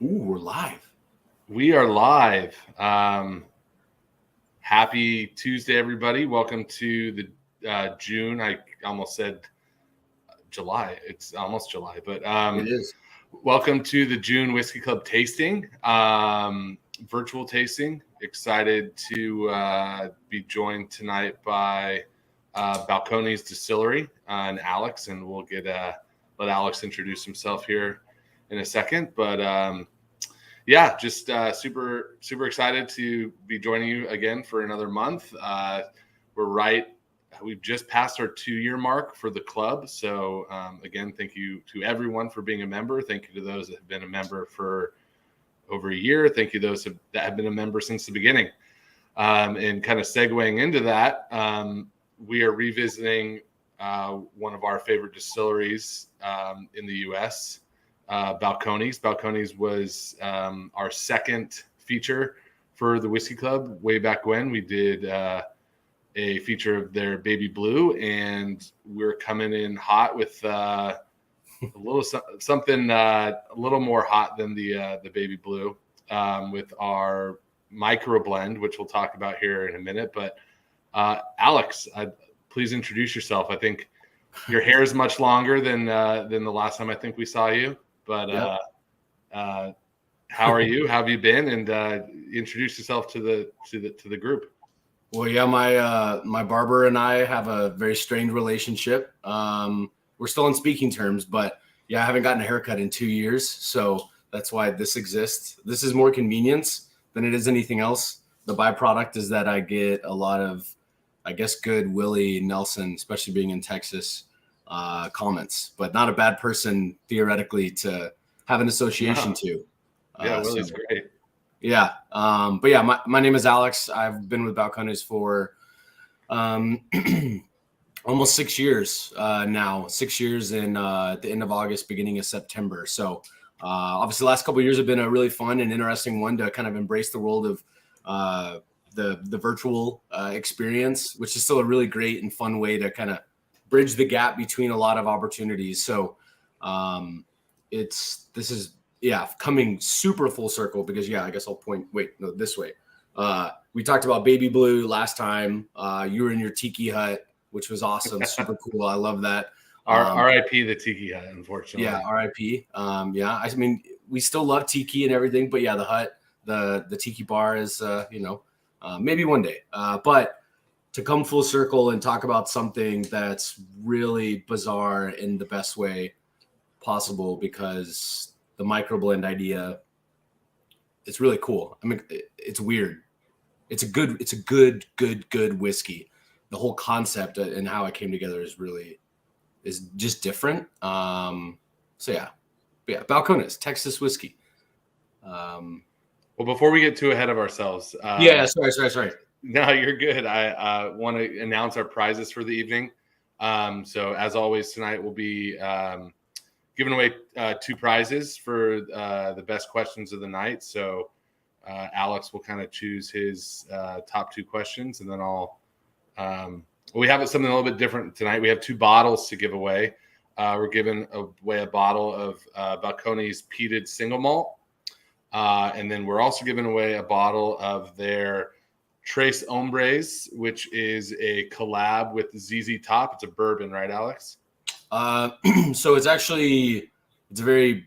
Ooh, we're live. We are live. Happy Tuesday, everybody. Welcome to the June. I almost said July. It's almost July, but It is. welcome to the June Whiskey Club tasting, virtual tasting. Excited to be joined tonight by Balcones Distillery and Alex, and we'll let Alex introduce himself here in a second. But yeah, just super excited to be joining you again for another month. We've just passed our 2-year mark for the club. So again, thank you to everyone for being a member. Thank you to those that have been a member for over a year. Thank you to those that have been a member since the beginning. And kind of segueing into that, we are revisiting one of our favorite distilleries in the U.S., Balcones. Balcones was our second feature for the Whiskey Club way back when. We did a feature of their Baby Blue, and we're coming in hot with a little something a little more hot than the Baby Blue with our micro blend, which we'll talk about here in a minute. But Alex, please introduce yourself. I think your hair is much longer than the last time I think we saw you. But Yep. how are you? How have you been? And introduce yourself to the group. Well, yeah, my barber and I have a very strained relationship. We're still on speaking terms, but yeah, I haven't gotten a haircut in 2 years, so that's why this exists. This is more convenience than it is anything else. The byproduct is that I get a lot of, I guess, good Willie Nelson, especially being in Texas, comments, but not a bad person theoretically to have an association to. Yeah, Willie's great. Yeah. But yeah, my name is Alex. I've been with Balcones for almost 6 years now. 6 years in at the end of August, beginning of September. So obviously the last couple of years have been a really fun and interesting one to kind of embrace the world of the virtual experience, which is still a really great and fun way to kind of bridge the gap between a lot of opportunities. So this is coming super full circle because I guess I'll point this way. We talked about Baby Blue last time. You were in your tiki hut, which was awesome. Super cool. I love that. R.I.P. the tiki hut, unfortunately. Yeah, R.I.P. I mean, we still love tiki and everything, but yeah, the hut, the tiki bar is maybe one day. But to come full circle and talk about something that's really bizarre in the best way possible, because the microblend idea, it's really cool. I mean, it's weird. It's a good whiskey. The whole concept and how it came together is just different. So yeah, Balcones, Texas whiskey. Well, before we get too ahead of ourselves. Sorry. No, you're good. I want to announce our prizes for the evening. So as always, tonight we'll be giving away 2 prizes for the best questions of the night. So Alex will kind of choose his top 2 questions, and then we have something a little bit different tonight. We have 2 bottles to give away. We're giving away a bottle of Balcones peated single malt. And then we're also giving away a bottle of their Tres Hombres, which is a collab with ZZ Top. It's a bourbon, right, Alex? So it's a very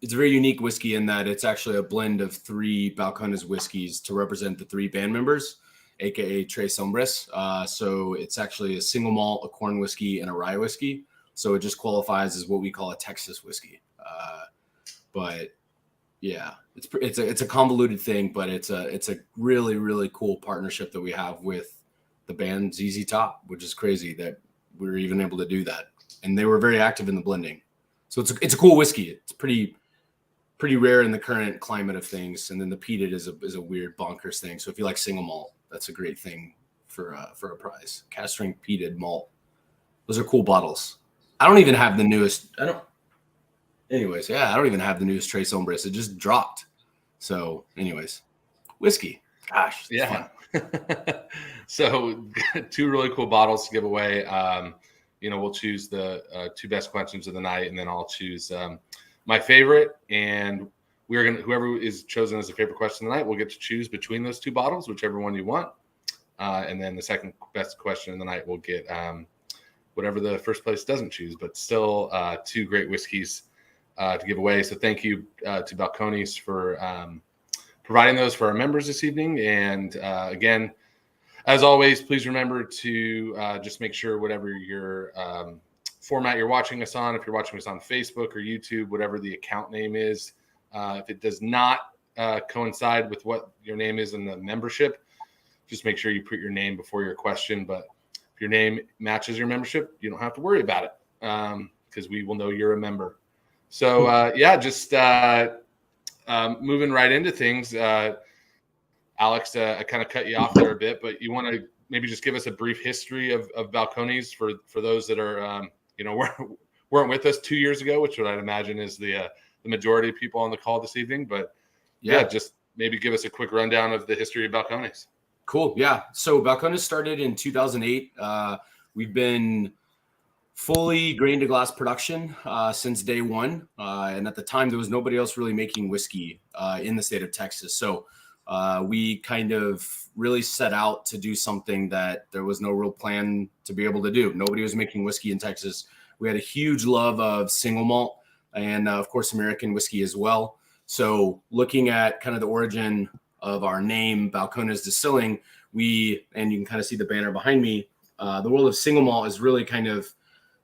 unique whiskey in that it's actually a blend of 3 Balcones whiskeys to represent the 3 band members, aka Tres Hombres. So it's actually a single malt, a corn whiskey, and a rye whiskey. So it just qualifies as what we call a Texas whiskey. But yeah, it's a convoluted thing, but it's a really, really cool partnership that we have with the band ZZ Top, which is crazy that we were even able to do that. And they were very active in the blending. So it's a cool whiskey. It's pretty rare in the current climate of things. And then the peated is a weird bonkers thing. So if you like single malt, that's a great thing for a prize. Cast strength peated malt. Those are cool bottles. I don't even have the newest. I don't even have the newest Tres Hombres. It just dropped. So anyways, whiskey. Gosh. Yeah. So 2 really cool bottles to give away. We'll choose the 2 best questions of the night, and then I'll choose my favorite. And whoever is chosen as the favorite question of the night will get to choose between those two bottles, whichever one you want. And then the second best question of the night will get whatever the first place doesn't choose, but still two great whiskeys to give away. So thank you to Balcones for providing those for our members this evening. And again, as always, please remember to just make sure whatever your format you're watching us on, if you're watching us on Facebook or YouTube, whatever the account name is, if it does not coincide with what your name is in the membership, just make sure you put your name before your question. But if your name matches your membership, you don't have to worry about it because we will know you're a member. So just moving right into things. Alex, I kind of cut you off there a bit, but you want to maybe just give us a brief history of Balcones for those that are, weren't with us 2 years ago, which I'd imagine is the majority of people on the call this evening. But just maybe give us a quick rundown of the history of Balcones. Cool. Yeah. So Balcones started in 2008. We've been fully grain to glass production since day one. And at the time, there was nobody else really making whiskey in the state of Texas. So we kind of really set out to do something that there was no real plan to be able to do. Nobody was making whiskey in Texas. We had a huge love of single malt and, of course, American whiskey as well. So looking at kind of the origin of our name, Balcones Distilling, and you can kind of see the banner behind me, the world of single malt is really kind of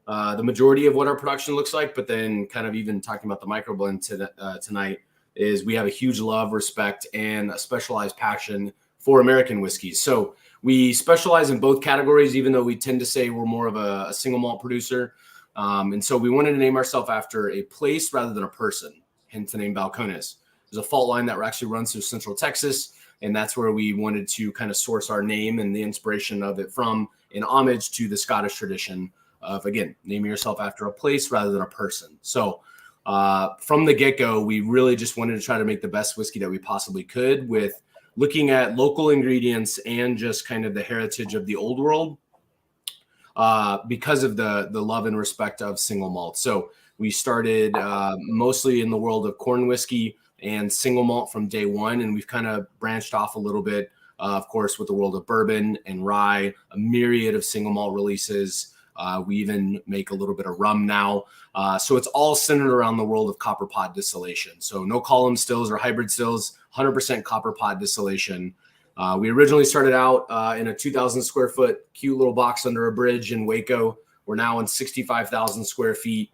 the majority of what our production looks like. But then kind of even talking about the microblend tonight, is we have a huge love, respect, and a specialized passion for American whiskeys. So we specialize in both categories, even though we tend to say we're more of a single malt producer. And so we wanted to name ourselves after a place rather than a person, hence the name Balcones. There's a fault line that actually runs through Central Texas, and that's where we wanted to kind of source our name and the inspiration of it from, in homage to the Scottish tradition of, again, naming yourself after a place rather than a person. So from the get-go, we really just wanted to try to make the best whiskey that we possibly could with looking at local ingredients and just kind of the heritage of the old world because of the love and respect of single malt. So we started mostly in the world of corn whiskey and single malt from day one, and we've kind of branched off a little bit, of course, with the world of bourbon and rye, a myriad of single malt releases. We even make a little bit of rum now. So it's all centered around the world of copper pot distillation. So no column stills or hybrid stills, 100% copper pot distillation. We originally started out in a 2,000 square foot cute little box under a bridge in Waco. We're now in 65,000 square feet,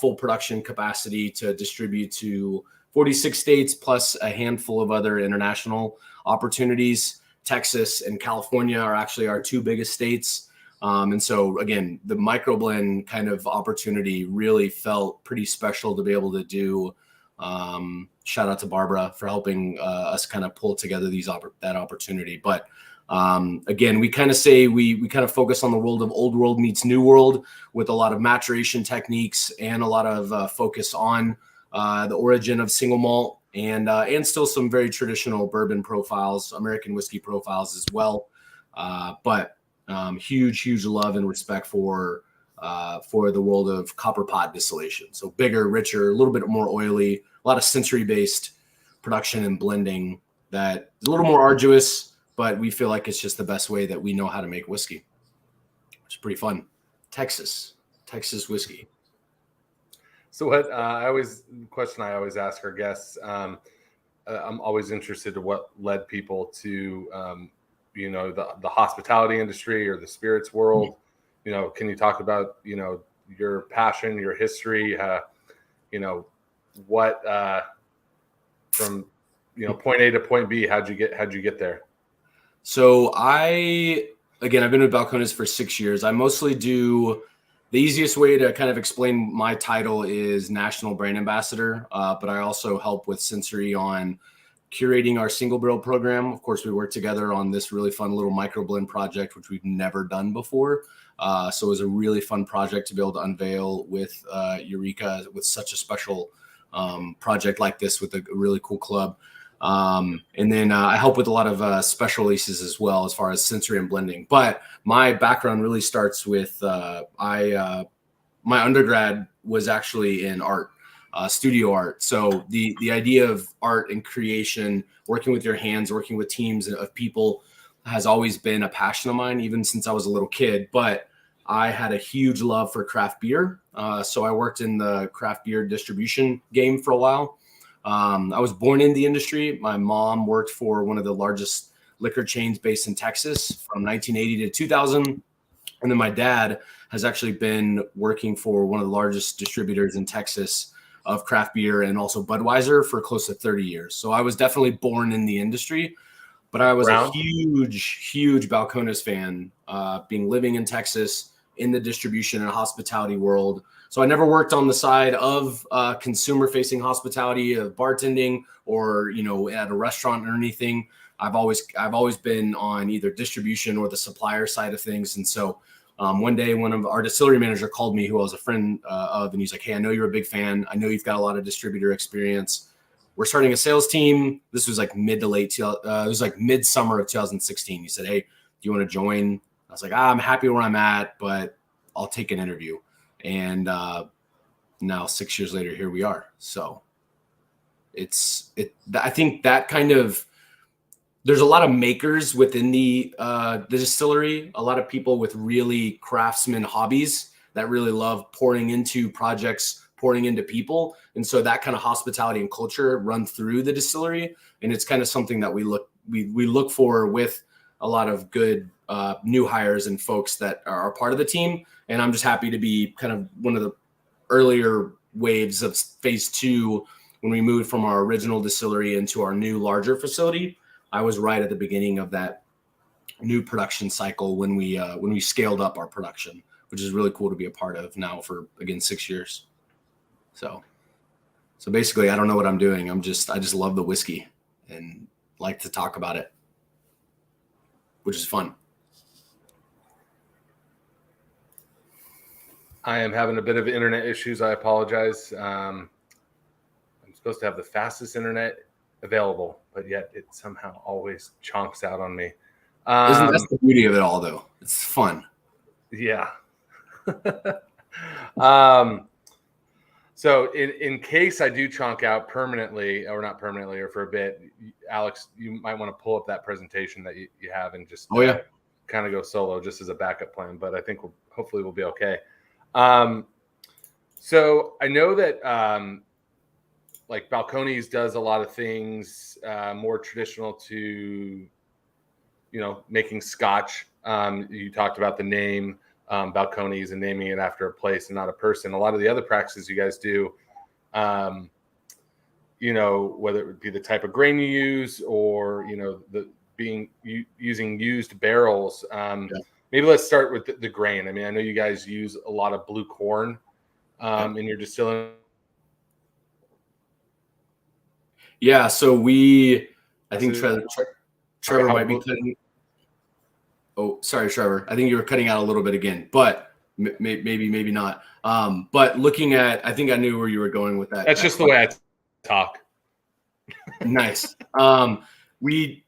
full production capacity to distribute to 46 states, plus a handful of other international opportunities. Texas and California are actually our two biggest states. And so, again, the microblend kind of opportunity really felt pretty special to be able to do. Shout out to Barbara for helping us kind of pull together that opportunity. But again, we kind of say we kind of focus on the world of old world meets new world with a lot of maturation techniques and a lot of focus on the origin of single malt and still some very traditional bourbon profiles, American whiskey profiles as well. But huge love and respect for the world of copper pot distillation. So bigger, richer, a little bit more oily, a lot of sensory-based production and blending that is a little more arduous, but we feel like it's just the best way that we know how to make whiskey. It's pretty fun. Texas whiskey. So what question I always ask our guests, I'm always interested in what led people to the hospitality industry or the spirits world. Can you talk about, your passion, your history, what, from, point A to point B, how'd you get there? So I've been with Balcones for 6 years. I mostly do, the easiest way to kind of explain my title is National Brand Ambassador, but I also help with sensory on curating our single barrel program. Of course, we work together on this really fun little microblend project, which we've never done before. So it was a really fun project to be able to unveil with Eureka with such a special project like this with a really cool club. And then I help with a lot of special releases as well as far as sensory and blending. But my background really starts with my undergrad was actually in art. studio art. So the idea of art and creation, working with your hands, working with teams of people, has always been a passion of mine, even since I was a little kid. But I had a huge love for craft beer. So I worked in the craft beer distribution game for a while. I was born in the industry. My mom worked for one of the largest liquor chains based in Texas from 1980 to 2000. And then my dad has actually been working for one of the largest distributors in Texas of craft beer and also Budweiser for close to 30 years. So I was definitely born in the industry. But I was a huge Balcones fan, living in Texas in the distribution and hospitality world. So I never worked on the side of consumer-facing hospitality, of bartending, or at a restaurant or anything. I've always been on either distribution or the supplier side of things. And so one day, one of our distillery manager called me, who I was a friend of, and he's like, "Hey, I know you're a big fan. I know you've got a lot of distributor experience. We're starting a sales team." This was like midsummer of 2016. He said, "Hey, do you want to join?" I was like, "I'm happy where I'm at, but I'll take an interview." And now 6 years later, here we are. So I think that kind of, there's a lot of makers within the distillery, a lot of people with really craftsman hobbies that really love pouring into projects, pouring into people. And so that kind of hospitality and culture run through the distillery. And it's kind of something that we look for with a lot of good new hires and folks that are part of the team. And I'm just happy to be kind of one of the earlier waves of phase 2 when we moved from our original distillery into our new larger facility. I was right at the beginning of that new production cycle when we scaled up our production, which is really cool to be a part of now for, again, 6 years. So basically, I don't know what I'm doing. I just love the whiskey and like to talk about it, which is fun. I am having a bit of internet issues. I apologize. I'm supposed to have the fastest internet available, but yet it somehow always chonks out on me. Isn't that the beauty of it all, though? It's fun. Yeah. So in case I do chonk out permanently, or not permanently, or for a bit, Alex, you might want to pull up that presentation that you have and just kind of go solo just as a backup plan. But I think hopefully we'll be okay. So I know that like Balcones does a lot of things more traditional to, making Scotch. You talked about the name Balcones and naming it after a place and not a person. A lot of the other practices you guys do, whether it would be the type of grain you use or, using used barrels. Maybe let's start with the grain. I mean, I know you guys use a lot of blue corn in your distilling. Yeah, so I think Trevor might be cutting. Oh, sorry, Trevor. I think you were cutting out a little bit again, but maybe not. But looking at, I think I knew where you were going with that. That's just the way I talk. Nice. We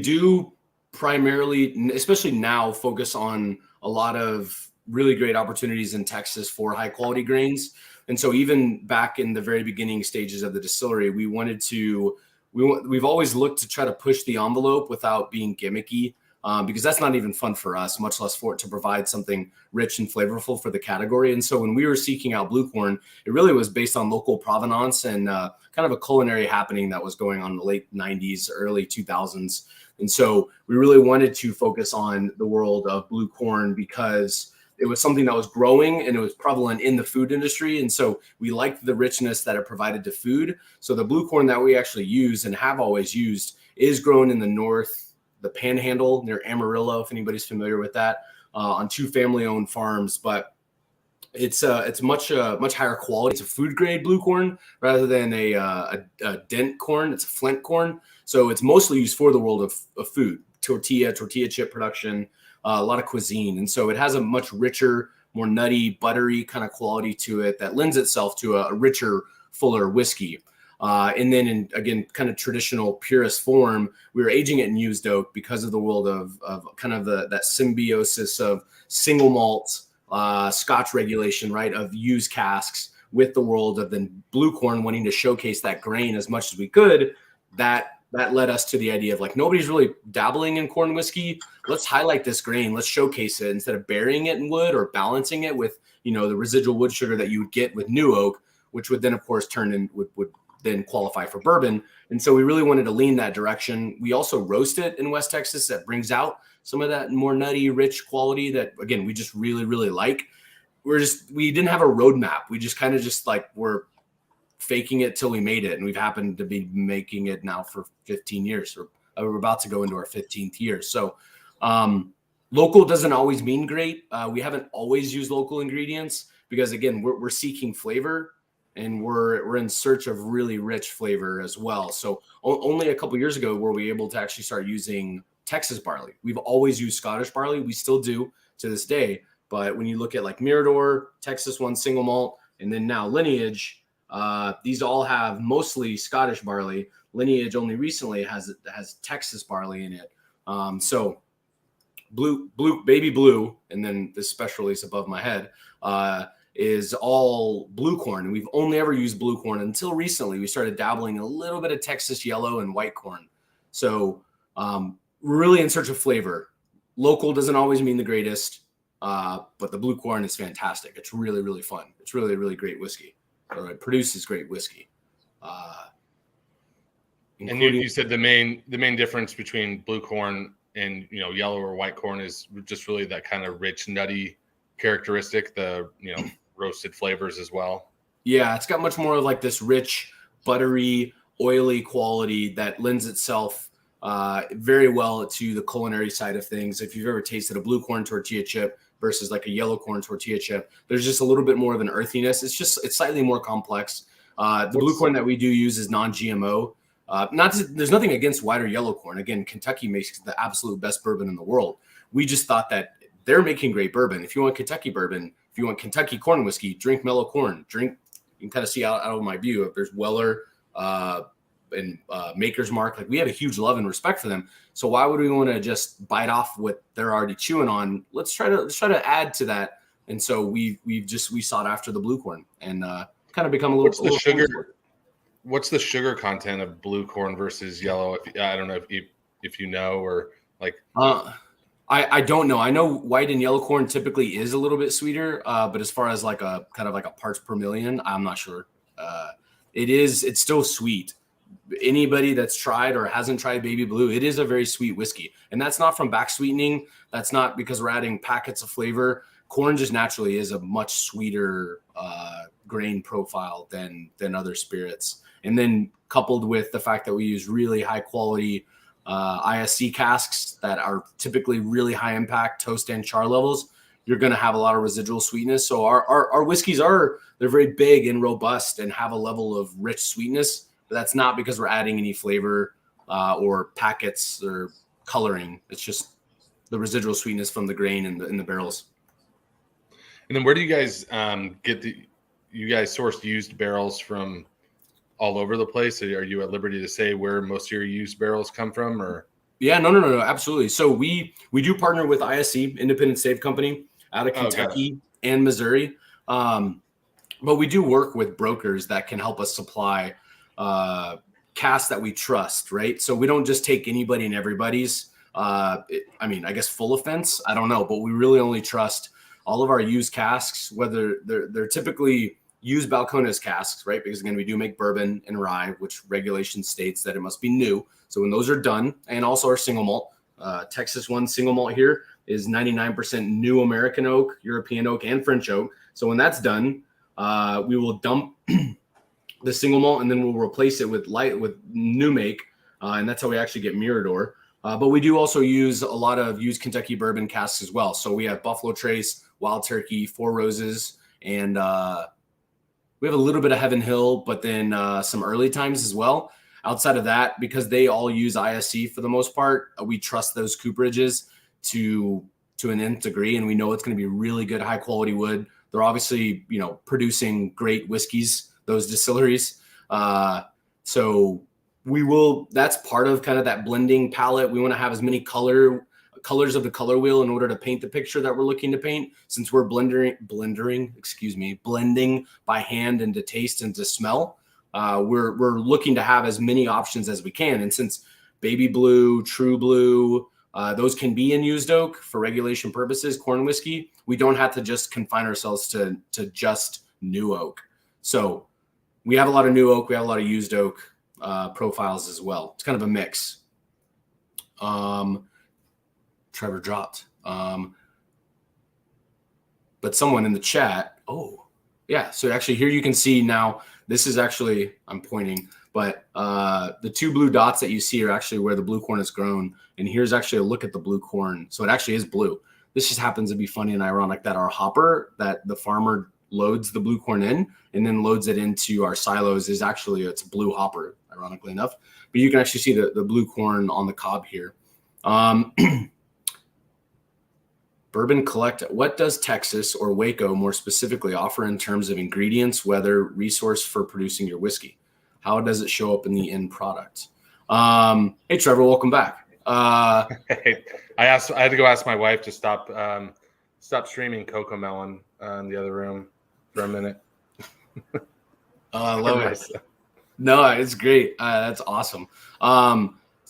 do primarily, especially now, focus on a lot of really great opportunities in Texas for high quality grains. And so even back in the very beginning stages of the distillery, we've always looked to try to push the envelope without being gimmicky, because that's not even fun for us, much less for it to provide something rich and flavorful for the category. And so when we were seeking out blue corn, it really was based on local provenance and kind of a culinary happening that was going on in the late 90s, early 2000s. And so we really wanted to focus on the world of blue corn because it was something that was growing and it was prevalent in the food industry. And so we liked the richness that it provided to food. So the blue corn that we actually use and have always used is grown in the north, the Panhandle near Amarillo, if anybody's familiar with that, on 2 family-owned farms. But it's much higher quality. It's a food grade blue corn rather than a dent corn. It's a flint corn. So it's mostly used for the world of food, tortilla chip production, a lot of cuisine. And so it has a much richer, more nutty, buttery kind of quality to it that lends itself to a richer, fuller whiskey. And then in, again, kind of traditional purist form, we were aging it in used oak because of the world of kind of that symbiosis of single malt Scotch regulation, right, of used casks with the world of then blue corn wanting to showcase that grain as much as we could, that led us to the idea of like, nobody's really dabbling in corn whiskey. Let's highlight this grain. Let's showcase it instead of burying it in wood or balancing it with, the residual wood sugar that you would get with new oak, which would then of course turn in would then qualify for bourbon. And so we really wanted to lean that direction. We also roast it in West Texas. That brings out some of that more nutty, rich quality that, again, we just really, really like. We didn't have a roadmap. We just kind of just like we're faking it till we made it. And we've happened to be making it now for 15 years, or we're about to go into our 15th year. So local doesn't always mean great. We haven't always used local ingredients because, again, we're seeking flavor. And we're in search of really rich flavor as well. So only a couple years ago were we able to actually start using Texas barley. We've always used Scottish barley. We still do to this day. But when you look at like Mirador, Texas One single malt, and then now Lineage, these all have mostly Scottish barley. Lineage only recently has Texas barley in it. So baby blue, and then this special release above my head, is all blue corn. And we've only ever used blue corn until recently. We started dabbling a little bit of Texas yellow and white corn. So we're really in search of flavor. Local doesn't always mean the greatest, but the blue corn is fantastic. It's really, really fun. It's really, really great whiskey. Or it produces great whiskey. And you said the main difference between blue corn and yellow or white corn is just really that kind of rich, nutty characteristic, the roasted flavors as well. Yeah, it's got much more of like this rich, buttery, oily quality that lends itself very well to the culinary side of things. If you've ever tasted a blue corn tortilla chip versus like a yellow corn tortilla chip, there's just a little bit more of an earthiness. It's slightly more complex. The blue corn that we do use is non-GMO. There's nothing against white or yellow corn. Again, Kentucky makes the absolute best bourbon in the world. We just thought that they're making great bourbon. If you want Kentucky bourbon, if you want Kentucky corn whiskey, drink mellow corn. You can kind of see out of my view if there's Weller and Maker's Mark. Like, we have a huge love and respect for them. So why would we want to just bite off what they're already chewing on? Let's try to add to that. And so we sought after the blue corn and kind of become a little. What's the sugar content of blue corn versus yellow? I don't know if you know, or like. I don't know. I know white and yellow corn typically is a little bit sweeter, but as far as like a kind of like a parts per million, I'm not sure. It's still sweet. Anybody that's tried or hasn't tried Baby Blue, it is a very sweet whiskey. And that's not from back sweetening. That's not because we're adding packets of flavor. Corn just naturally is a much sweeter grain profile than other spirits. And then coupled with the fact that we use really high quality ISC casks that are typically really high impact toast and char levels, you're going to have a lot of residual sweetness. So our whiskeys they're very big and robust and have a level of rich sweetness, but that's not because we're adding any flavor or packets or coloring. It's just the residual sweetness from the grain in the barrels. And then where do you guys you guys source used barrels from all over the place? Are you at liberty to say where most of your used barrels come from, or? Yeah, no, absolutely. So we do partner with ISC, Independent Safe Company, out of Kentucky and Missouri. But we do work with brokers that can help us supply casks that we trust, right? So we don't just take anybody and everybody's. I guess full offense, I don't know, but we really only trust all of our used casks, whether they're typically used Balcones casks, right? Because again, we do make bourbon and rye, which regulation states that it must be new. So when those are done, and also our single malt, Texas One single malt here is 99% new American oak, European oak, and French oak. So when that's done, we will dump the single malt and then we'll replace it with new make. And that's how we actually get Mirador. But we do also use a lot of used Kentucky bourbon casks as well. So we have Buffalo Trace, Wild Turkey, Four Roses, and we have a little bit of Heaven Hill, but then some early times as well. Outside of that, because they all use ISC for the most part, we trust those cooperages to an nth degree, and we know it's going to be really good, high quality wood. They're obviously, producing great whiskeys, those distilleries. So we will. That's part of kind of that blending palette. We want to have as many color colors of the color wheel in order to paint the picture that we're looking to paint. Since we're blending by hand and to taste and to smell, we're looking to have as many options as we can. And since baby blue, true blue, those can be in used oak for regulation purposes, corn whiskey, we don't have to just confine ourselves to just new oak. So we have a lot of new oak. We have a lot of used oak profiles as well. It's kind of a mix. Trevor dropped. But someone in the chat, oh, yeah. So actually here you can see now, this is actually, I'm pointing, but the two blue dots that you see are actually where the blue corn is grown. And here's actually a look at the blue corn. So it actually is blue. This just happens to be funny and ironic that our hopper that the farmer loads the blue corn in and then loads it into our silos is actually, it's a blue hopper, ironically enough. But you can actually see the blue corn on the cob here. Bourbon Collect, what does Texas or Waco more specifically offer in terms of ingredients, weather, resource for producing your whiskey? How does it show up in the end product? Hey, Trevor, welcome back. Hey, I had to go ask my wife to stop streaming Coco Melon in the other room for a minute. I love it. No, it's great. That's awesome.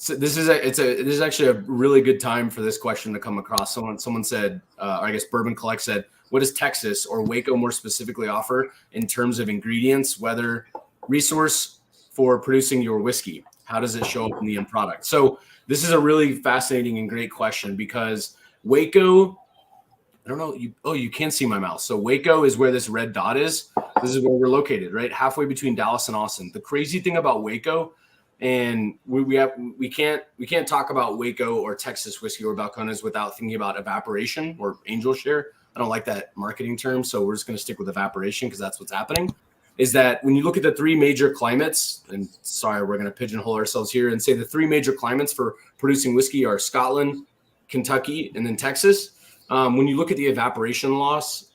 So this is actually a really good time for this question to come across. Someone said, I guess Bourbon Collect said, what does Texas or Waco more specifically offer in terms of ingredients, weather, resource for producing your whiskey? How does it show up in the end product? So this is a really fascinating and great question because Waco, I don't know. You can see my mouse. So Waco is where this red dot is. This is where we're located, right? Halfway between Dallas and Austin. The crazy thing about Waco, and we can't talk about Waco or Texas whiskey or Balcones without thinking about evaporation or angel share. I don't like that marketing term, so we're just going to stick with evaporation because that's what's happening. Is that when you look at the three major climates, and sorry, we're going to pigeonhole ourselves here and say the three major climates for producing whiskey are Scotland, Kentucky, and then Texas. When you look at the evaporation loss,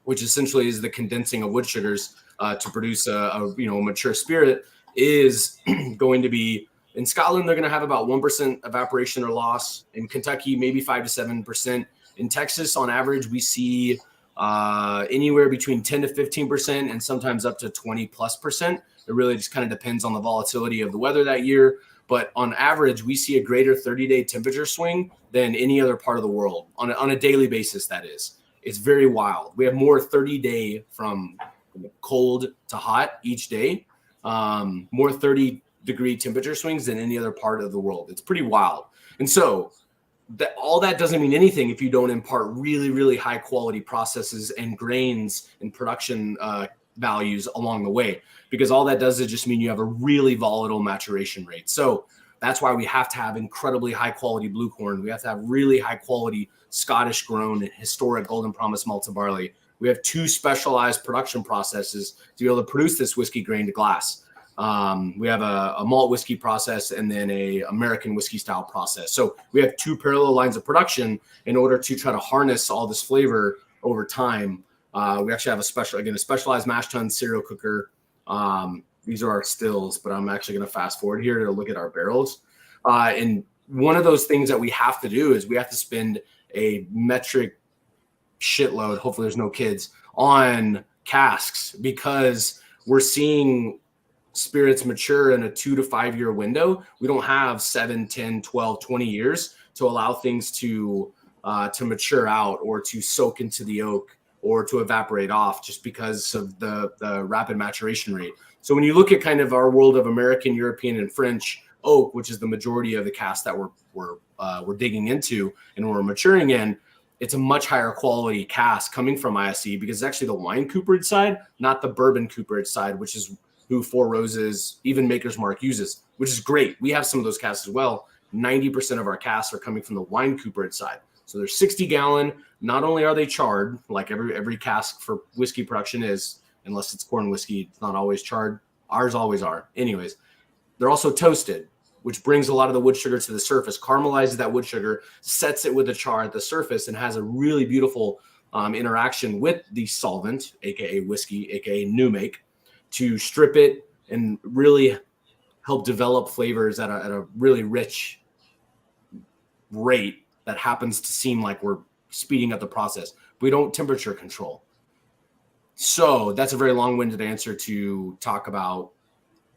which essentially is the condensing of wood sugars to produce a mature spirit, is going to be in Scotland. They're going to have about 1% evaporation or loss. In Kentucky, maybe 5 to 7%. In Texas, on average, we see anywhere between 10 to 15% and sometimes up to 20+%. It really just kind of depends on the volatility of the weather that year. But on average, we see a greater 30-day temperature swing than any other part of the world on a daily basis. That is, it's very wild. We have more 30-day from cold to hot each day, more 30-degree temperature swings than any other part of the world. It's pretty wild. And so all that doesn't mean anything if you don't impart really, really high quality processes and grains and production values along the way, because all that does is just mean you have a really volatile maturation rate. So that's why we have to have incredibly high quality blue corn. We have to have really high quality Scottish grown and historic Golden Promise malts of barley. We have two specialized production processes to be able to produce this whiskey grain to glass. We have a malt whiskey process and then a American whiskey style process. So we have two parallel lines of production in order to try to harness all this flavor over time. We actually have a specialized mash tun cereal cooker. These are our stills, but I'm actually going to fast forward here to look at our barrels. And one of those things that we have to do is we have to spend a metric shitload, hopefully there's no kids, on casks, because we're seeing spirits mature in a 2 to 5 year window. We don't have 7, 10, 12, 20 years to allow things to mature out or to soak into the oak or to evaporate off just because of the rapid maturation rate. So when you look at kind of our world of American, European, and French oak, which is the majority of the cask that we're digging into and we're maturing in, it's a much higher quality cask coming from ISE because it's actually the wine cooperage side, not the bourbon cooperage side, which is who Four Roses, even Maker's Mark uses, which is great. We have some of those casks as well. 90% of our casks are coming from the wine cooperage side. So they're 60 gallon. Not only are they charred, like every cask for whiskey production is, unless it's corn whiskey, it's not always charred. Ours always are. Anyways, they're also toasted, which brings a lot of the wood sugar to the surface, caramelizes that wood sugar, sets it with the char at the surface, and has a really beautiful interaction with the solvent, aka whiskey, aka new make, to strip it and really help develop flavors at a really rich rate that happens to seem like we're speeding up the process. We don't temperature control. So that's a very long-winded answer to talk about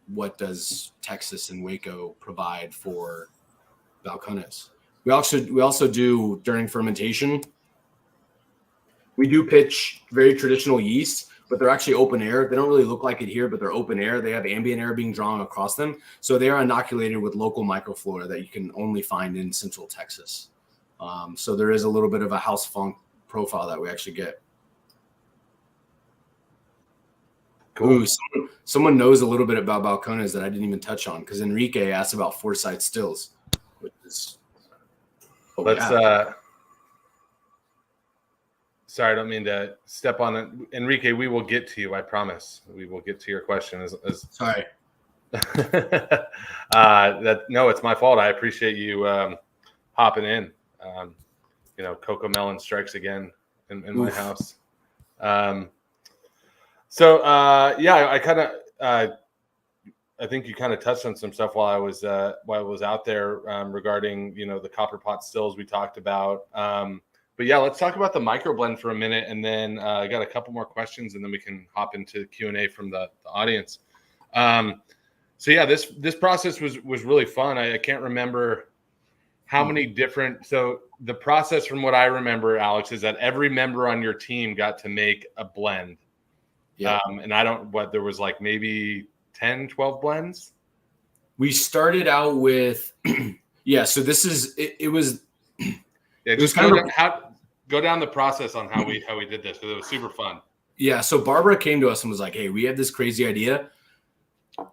what does Texas and Waco provide for Balcones. We also do, during fermentation, we do pitch very traditional yeast, but they're actually open air. They don't really look like it here, but they're open air. They have ambient air being drawn across them. So they are inoculated with local microflora that you can only find in Central Texas. So there is a little bit of a house funk profile that we actually get. Cool. Ooh, someone knows a little bit about Balcones that I didn't even touch on, because Enrique asked about Foresight stills, which is sorry, I don't mean to step on it. Enrique, we will get to you. I promise. We will get to your question. Sorry. No, it's my fault. I appreciate you hopping in. Coco Melon strikes again in my house. I kind of I think you kind of touched on some stuff while I was out there regarding the copper pot stills we talked about. But yeah, let's talk about the microblend for a minute, and then I got a couple more questions, and then we can hop into Q&A from the audience. This process was really fun. I can't remember how many different. So the process, from what I remember, Alex, is that every member on your team got to make a blend. Yeah. And there was like maybe 10, 12 blends. We started out with, so this is, it was. Yeah, just go down the process on how we did this, because it was super fun. Yeah, so Barbara came to us and was like, "Hey, we have this crazy idea.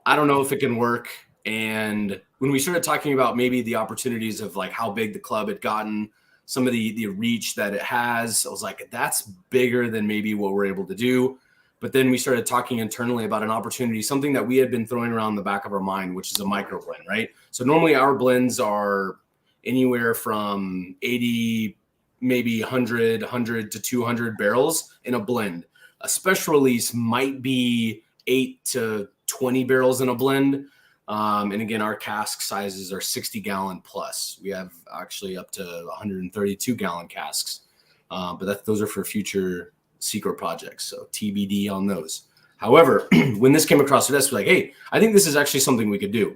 I don't know if it can work." And when we started talking about maybe the opportunities of like how big the club had gotten, some of the reach that it has, I was like, that's bigger than maybe what we're able to do. But then we started talking internally about an opportunity, something that we had been throwing around in the back of our mind, which is a micro blend, right? So normally our blends are anywhere from 80, maybe 100 to 200 barrels in a blend. A special release might be 8 to 20 barrels in a blend. And again, our cask sizes are 60 gallon plus. We have actually up to 132 gallon casks. But those are for future secret projects. So TBD on those. However, when this came across the desk, we're like, hey, I think this is actually something we could do.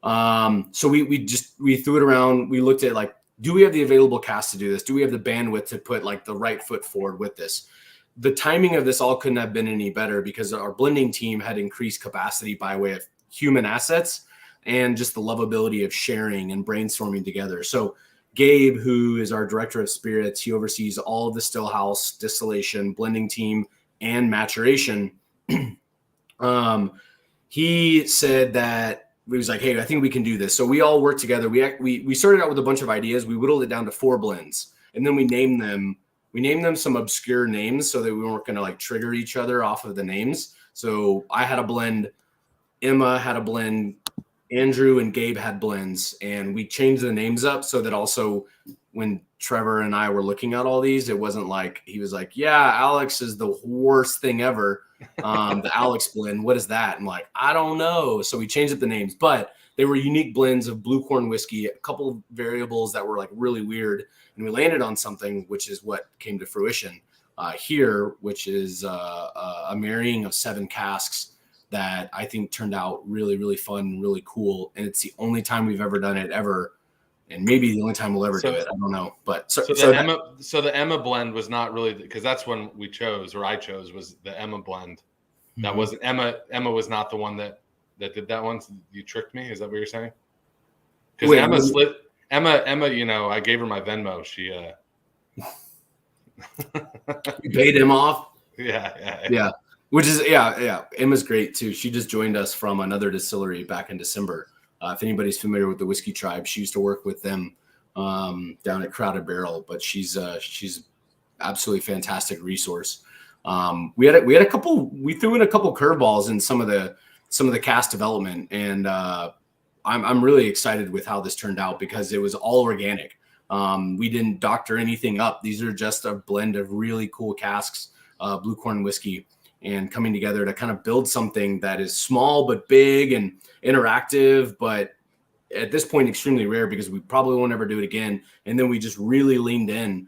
So we threw it around. We looked at like, do we have the available cast to do this? Do we have the bandwidth to put like the right foot forward with this? The timing of this all couldn't have been any better, because our blending team had increased capacity by way of human assets and just the lovability of sharing and brainstorming together. So Gabe, who is our director of spirits, he oversees all of the still house, distillation, blending team, and maturation. He said that he was like, hey, I think we can do this. So we all worked together. We started out with a bunch of ideas. We whittled it down to 4 blends, and then we named them. We named them some obscure names so that we weren't going to like trigger each other off of the names. So I had a blend, Emma had a blend, Andrew and Gabe had blends, and we changed the names up so that also when Trevor and I were looking at all these, it wasn't like he was like, yeah, Alex is the worst thing ever. The Alex blend, what is that? And like, I don't know. So we changed up the names, but they were unique blends of blue corn whiskey, a couple of variables that were like really weird. And we landed on something, which is what came to fruition here, which is a marrying of 7 casks that I think turned out really, really fun, really cool. And it's the only time we've ever done it ever. And maybe the only time we'll ever do it. I don't know. But the Emma blend was not really, because that's when we chose, or I chose, was the Emma blend. That Mm-hmm. wasn't Emma. Emma was not the one that did that one. You tricked me. Is that what you're saying? Because Emma, I gave her my Venmo. She you paid him off. Yeah. Which is Emma's great too. She just joined us from another distillery back in December. If anybody's familiar with the Whiskey Tribe, she used to work with them down at Crowded Barrel. But she's absolutely fantastic resource. We had a couple. We threw in a couple curveballs in some of the cast development, and I'm really excited with how this turned out, because it was all organic. We didn't doctor anything up. These are just a blend of really cool casks, blue corn whiskey, and coming together to kind of build something that is small but big and interactive, but at this point extremely rare because we probably won't ever do it again. And then we just really leaned in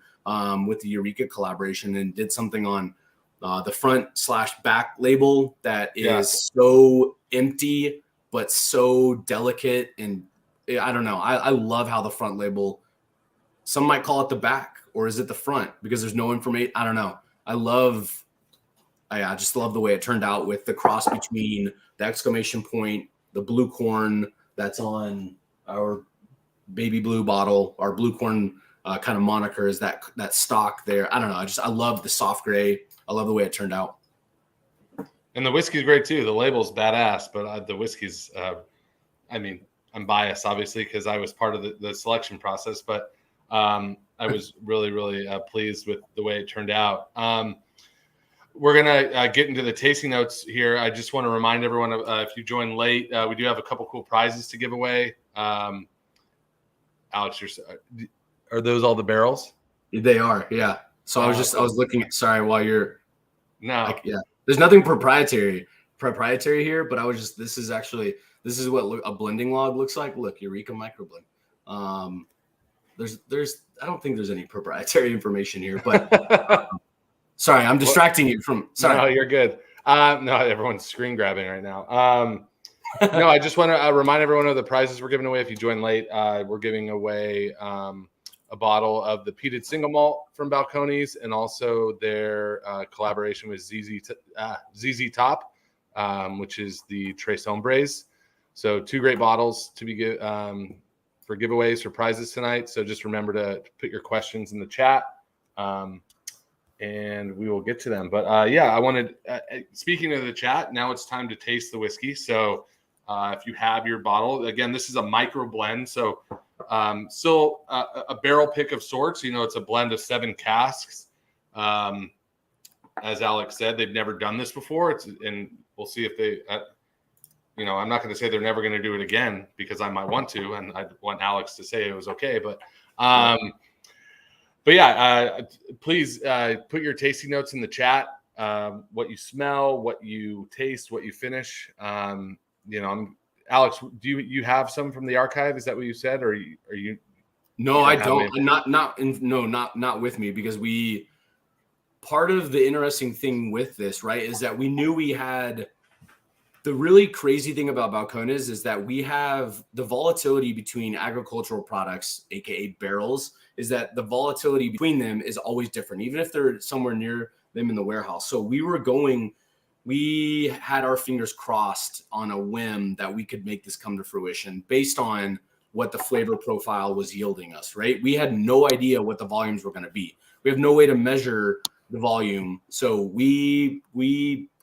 with the Eureka collaboration and did something on the front/back label that is so empty but so delicate. And I don't know. I love how the front label, some might call it the back, or is it the front because there's no information? I don't know. I just love the way it turned out with the cross between the exclamation point, the blue corn that's on our baby blue bottle, our blue corn kind of moniker is that stock there. I don't know. I love the soft gray. I love the way it turned out. And the whiskey's great too. The label's badass, but the whiskey's, I mean, I'm biased obviously because I was part of the selection process, but I was really, really pleased with the way it turned out. We're going to get into the tasting notes here. I just want to remind everyone, if you join late, we do have a couple cool prizes to give away. Alex, are those all the barrels? They are, yeah. So I was looking at, sorry, while you're. No. Yeah. There's nothing proprietary here, but this is what a blending log looks like. Look, Eureka microblend. There's I don't think there's any proprietary information here, but sorry, I'm distracting you from. Sorry, no, you're good. No, everyone's screen grabbing right now. No, I just want to remind everyone of the prizes we're giving away. If you join late, we're giving away a bottle of the peated single malt from Balcones, and also their collaboration with ZZ Top, which is the Tres Hombres. So 2 great bottles to be for giveaways for prizes tonight. So just remember to put your questions in the chat, and we will get to them. But I wanted, speaking of the chat, now it's time to taste the whiskey. So if you have your bottle, again, this is a micro blend. So still a barrel pick of sorts. It's a blend of 7 casks. As Alex said, they've never done this before. And we'll see if they, I'm not going to say they're never going to do it again because I might want to, and I want Alex to say it was okay. But please put your tasting notes in the chat. What you smell, what you taste, what you finish. Alex, do you have some from the archive? Is that what you said, or are you? No, I don't. Not with me, because part of the interesting thing with this, right, is that we knew we had. The really crazy thing about Balcones is that we have the volatility between agricultural products, aka barrels, is that the volatility between them is always different, even if they're somewhere near them in the warehouse. So we had our fingers crossed on a whim that we could make this come to fruition based on what the flavor profile was yielding us, right? We had no idea what the volumes were going to be. We have no way to measure the volume. So we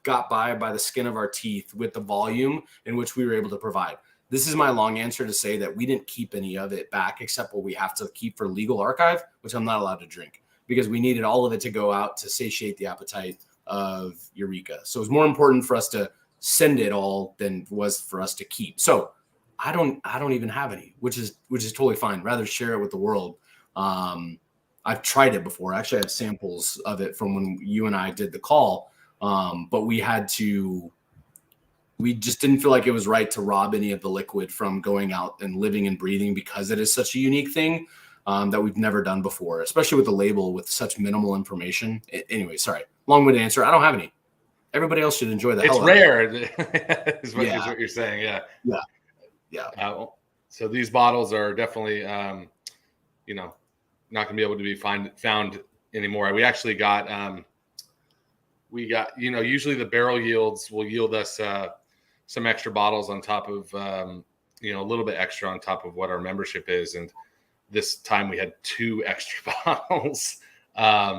got by the skin of our teeth with the volume in which we were able to provide. This is my long answer to say that we didn't keep any of it back except what we have to keep for legal archive, which I'm not allowed to drink because we needed all of it to go out to satiate the appetite of Eureka. So it was more important for us to send it all than it was for us to keep. So I don't even have any, which is totally fine. Rather share it with the world. I've tried it before. Actually, I have samples of it from when you and I did the call. But we just didn't feel like it was right to rob any of the liquid from going out and living and breathing because it is such a unique thing that we've never done before, especially with the label with such minimal information. Anyway, sorry, long-winded answer. I don't have any. Everybody else should enjoy that. It's rare, is what you're saying. Yeah. So these bottles are definitely, not going to be able to be found anymore. We actually got. Usually the barrel yields will yield us some extra bottles on top of, a little bit extra on top of what our membership is. And this time we had 2 extra bottles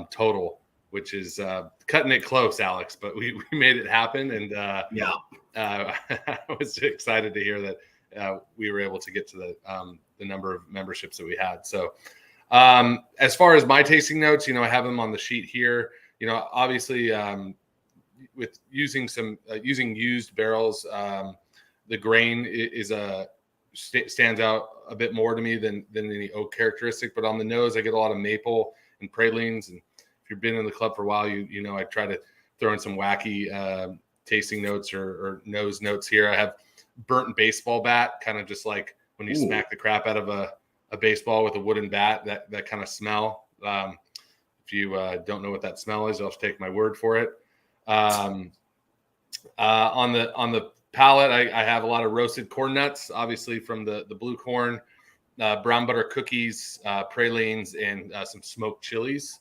total, which is cutting it close, Alex, but we made it happen. And I was excited to hear that we were able to get to the number of memberships that we had. So as far as my tasting notes, I have them on the sheet here. Obviously, with using used barrels, the grain stands out a bit more to me than any oak characteristic. But on the nose, I get a lot of maple and pralines. And if you've been in the club for a while, I try to throw in some wacky tasting notes or nose notes here. I have burnt baseball bat, kind of just like when you Ooh. smack the crap out of a baseball with a wooden bat, that kind of smell. If you don't know what that smell is, I'll just take my word for it. On the palette, I have a lot of roasted corn nuts, obviously from the blue corn, brown butter cookies, pralines, and some smoked chilies.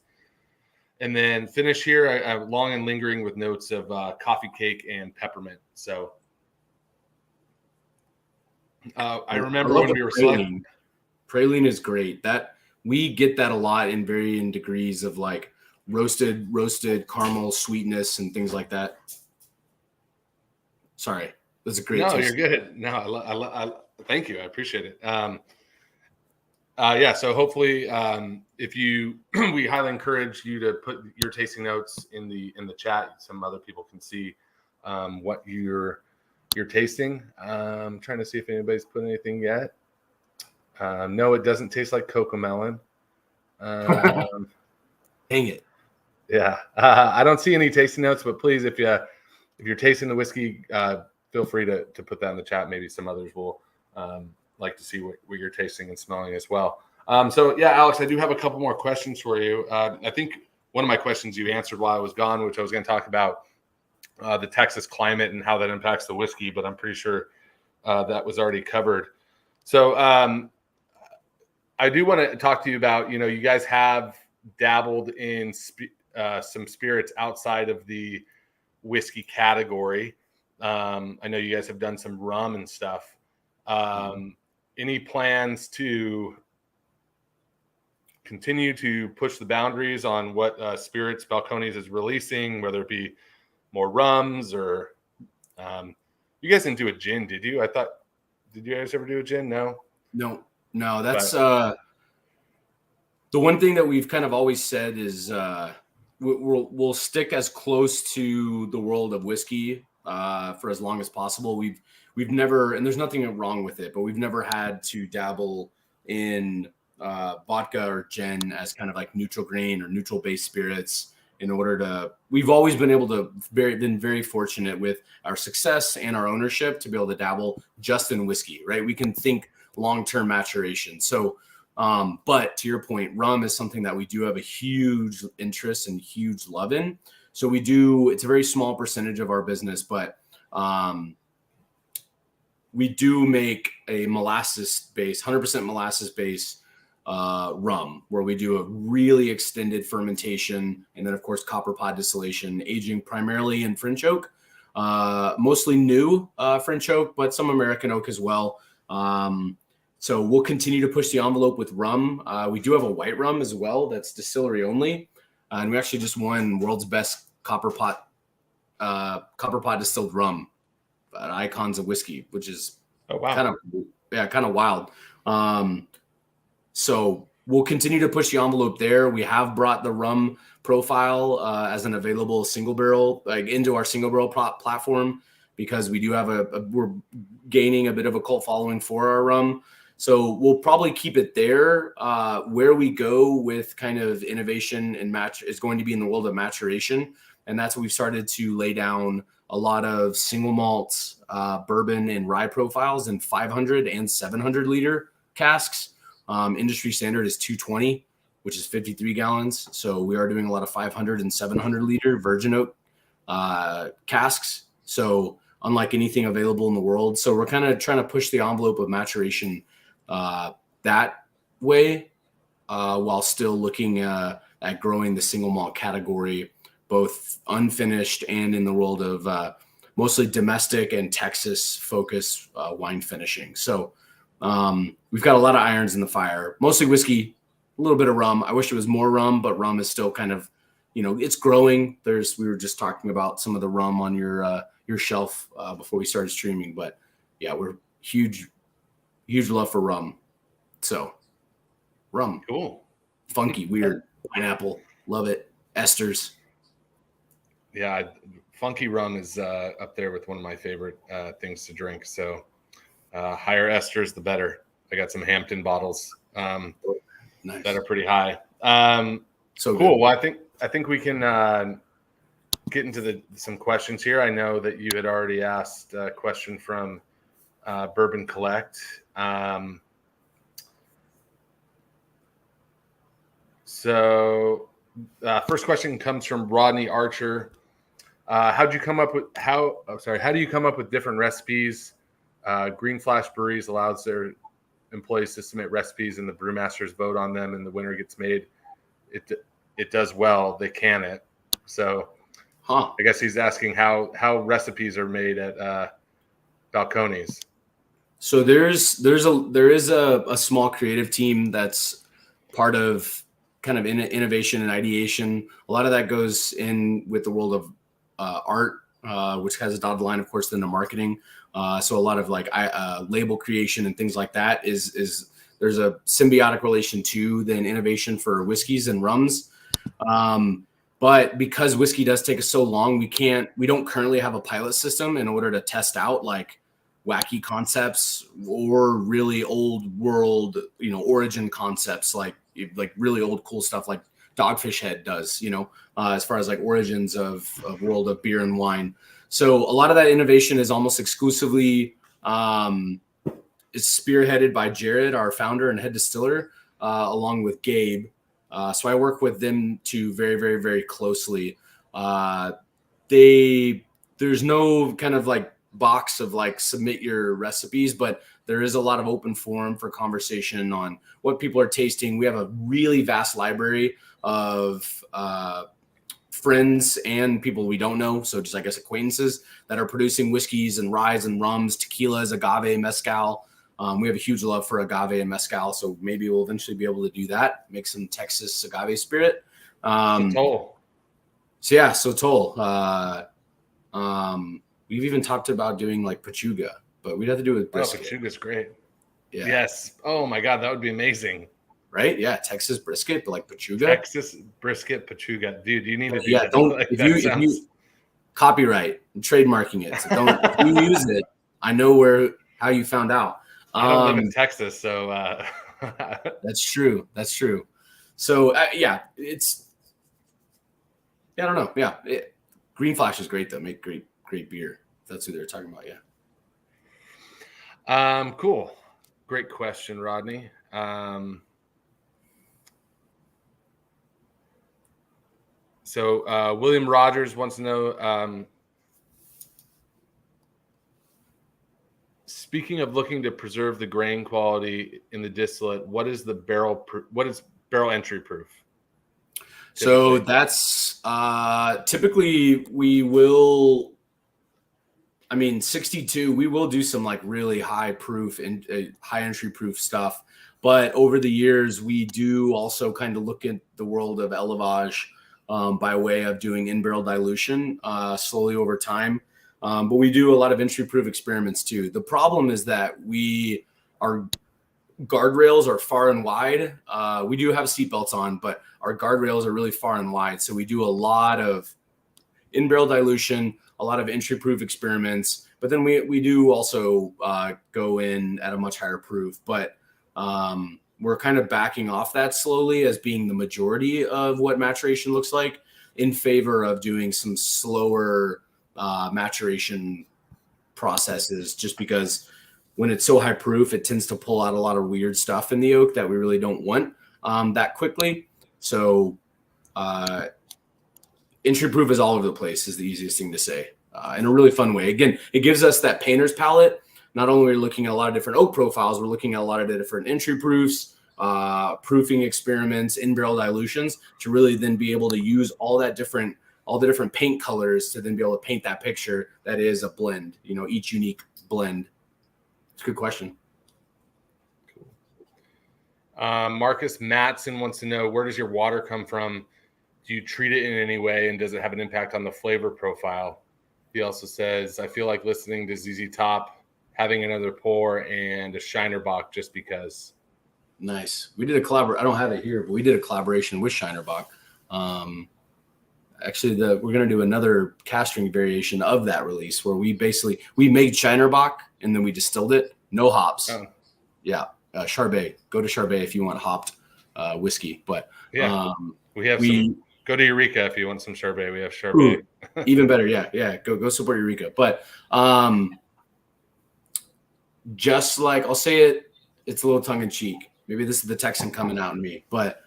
And then finish here, I'm long and lingering with notes of coffee cake and peppermint. So I remember when we were selecting. Praline is great. That we get that a lot in varying degrees of like roasted caramel sweetness and things like that. Sorry, that's a great. No, taste. you're good. No, I thank you. I appreciate it. Yeah. So hopefully, if you, we highly encourage you to put your tasting notes in the chat. Some other people can see what you're tasting. I'm trying to see if anybody's put anything yet. No, it doesn't taste like cocomelon. Dang it. Yeah, I don't see any tasting notes, but please, if you're tasting the whiskey, feel free to put that in the chat. Maybe some others will like to see what you're tasting and smelling as well. So yeah, Alex, I do have a couple more questions for you. I think one of my questions you answered while I was gone, which I was going to talk about the Texas climate and how that impacts the whiskey, but I'm pretty sure that was already covered. So I do want to talk to you about, you guys have dabbled in some spirits outside of the whiskey category. I know you guys have done some rum and stuff. Any plans to continue to push the boundaries on what spirits Balcones is releasing, whether it be more rums or you guys didn't do a gin, did you? Did you guys ever do a gin? No, that's the one thing that we've kind of always said is we'll stick as close to the world of whiskey for as long as possible. We've never, and there's nothing wrong with it, but we've never had to dabble in vodka or gin as kind of like neutral grain or neutral based spirits in order to, we've always been able to been very fortunate with our success and our ownership to be able to dabble just in whiskey, right? We can think long-term maturation. So, but to your point, rum is something that we do have a huge interest and huge love in. So we do, it's a very small percentage of our business, but we do make a molasses-based, 100% molasses-based rum, where we do a really extended fermentation, and then of course copper pod distillation, aging primarily in French oak, mostly new French oak, but some American oak as well. So we'll continue to push the envelope with rum. We do have a white rum as well that's distillery only, and we actually just won world's best copper pot distilled rum at Icons of Whiskey, which is kind of wild. So we'll continue to push the envelope there. We have brought the rum profile as an available single barrel, like into our single barrel platform, because we do have we're gaining a bit of a cult following for our rum. So we'll probably keep it there. Where we go with kind of innovation and match is going to be in the world of maturation. And that's what we've started to lay down a lot of single malts, bourbon and rye profiles in 500 and 700 liter casks. Industry standard is 220, which is 53 gallons. So we are doing a lot of 500 and 700 liter virgin oak casks. So unlike anything available in the world. So we're kind of trying to push the envelope of maturation that way, while still looking at growing the single malt category, both unfinished and in the world of mostly domestic and Texas focused wine finishing. So we've got a lot of irons in the fire, mostly whiskey, a little bit of rum. I wish it was more rum, but rum is still kind of, it's growing. We were just talking about some of the rum on your shelf before we started streaming, but yeah, we're huge love for rum. So rum, cool, funky, weird, pineapple, love it. Esters. Yeah, funky rum is up there with one of my favorite things to drink. So higher esters, the better. I got some Hampton bottles nice. That are pretty high. So cool. Good. Well, I think we can get into some questions here. I know that you had already asked a question from Bourbon Collect. So first question comes from Rodney Archer. How do you come up with different recipes? Green Flash Breweries allows their employees to submit recipes and the brewmasters vote on them and the winner gets made. It does well. They can it. So I guess he's asking how recipes are made at Balcones. So there is a small creative team that's part of kind of innovation and ideation. A lot of that goes in with the world of art, which has a dotted line, of course, then the marketing. So a lot of like label creation and things like that is there's a symbiotic relation to then innovation for whiskeys and rums. But because whiskey does take us so long, we don't currently have a pilot system in order to test out like wacky concepts or really old world, origin concepts like really old cool stuff like Dogfish Head does, as far as like origins of world of beer and wine. So a lot of that innovation is almost exclusively is spearheaded by Jared, our founder and head distiller, along with Gabe. So I work with them two very, very, very closely. There's no kind of like box of like submit your recipes, but there is a lot of open forum for conversation on what people are tasting. We have a really vast library of friends and people we don't know. So just, I guess, acquaintances that are producing whiskeys and ryes and rums, tequilas, agave, mezcal. We have a huge love for agave and mezcal. So maybe we'll eventually be able to do that, make some Texas agave spirit. Toll. So Toll. We've even talked about doing like Pachuga, but we'd have to do it with brisket. Oh, Pachuga's great. Yeah. Yes. Oh my God, that would be amazing. Right? Yeah, Texas brisket, but like Pachuga. Texas brisket Pachuga, dude. You need to do yeah, that. Don't if you copyright, I'm trademarking it. So don't if you use it. I know how you found out. I don't live in Texas, so that's true. That's true. So I don't know. Yeah, Green Flash is great though. Make great beer. That's who they're talking about. Yeah. Cool. Great question, Rodney. So William Rogers wants to know, speaking of looking to preserve the grain quality in the distillate, what is barrel entry proof? So that's typically we will. 62, we will do some like really high proof and high entry proof stuff. But over the years, we do also kind of look at the world of élevage by way of doing in-barrel dilution slowly over time. But we do a lot of entry proof experiments too. The problem is that our guardrails are far and wide. We do have seatbelts on, but our guardrails are really far and wide. So we do a lot of in-barrel dilution, a lot of entry-proof experiments, but then we do also go in at a much higher proof. But we're kind of backing off that slowly as being the majority of what maturation looks like in favor of doing some slower maturation processes, just because when it's so high proof, it tends to pull out a lot of weird stuff in the oak that we really don't want that quickly. So entry proof is all over the place is the easiest thing to say in a really fun way. Again, it gives us that painter's palette. Not only are we looking at a lot of different oak profiles, we're looking at a lot of different entry proofs, proofing experiments, in-barrel dilutions to really then be able to use all the different paint colors to then be able to paint that picture that is a blend, each unique blend. It's a good question. Cool. Marcus Matson wants to know, where does your water come from? Do you treat it in any way, and does it have an impact on the flavor profile? He also says, I feel like listening to ZZ Top, having another pour and a Shiner Bock just because. Nice. We did a collaboration. I don't have it here, but we did a collaboration with Shiner Bock. Actually, we're going to do another castering variation of that release where we made Shiner Bock and then we distilled it. No hops. Oh. Yeah. Charbet. Go to Charbet if you want hopped whiskey. But yeah, go to Eureka if you want some Charbet. We have Charbet. Even better. Yeah. Go support Eureka. But just like I'll say it, it's a little tongue in cheek. Maybe this is the Texan coming out in me, but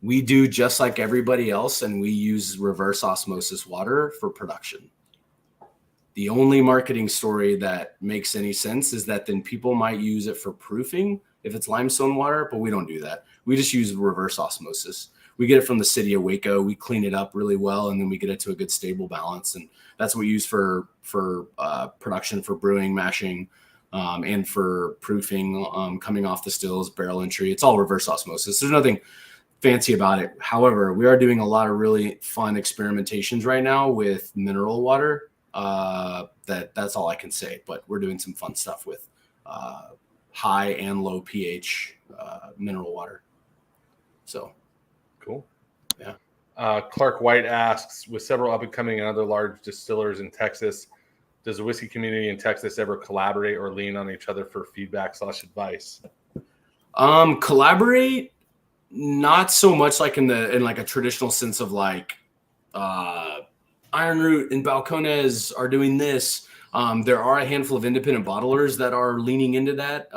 we do just like everybody else, and we use reverse osmosis water for production. The only marketing story that makes any sense is that then people might use it for proofing if it's limestone water, but we don't do that. We just use reverse osmosis. We get it from the city of Waco. We clean it up really well, and then we get it to a good stable balance. And that's what we use for production, for brewing, mashing, and for proofing, coming off the stills, barrel entry. It's all reverse osmosis. There's nothing fancy about it. However, we are doing a lot of really fun experimentations right now with mineral water. That's all I can say, but we're doing some fun stuff with high and low pH mineral water. So cool. Yeah. Clark White asks, with several up and coming and other large distillers in Texas, does the whiskey community in Texas ever collaborate or lean on each other for feedback/advice? Collaborate, not so much like in like a traditional sense of like Iron Root and Balcones are doing this. There are a handful of independent bottlers that are leaning into that.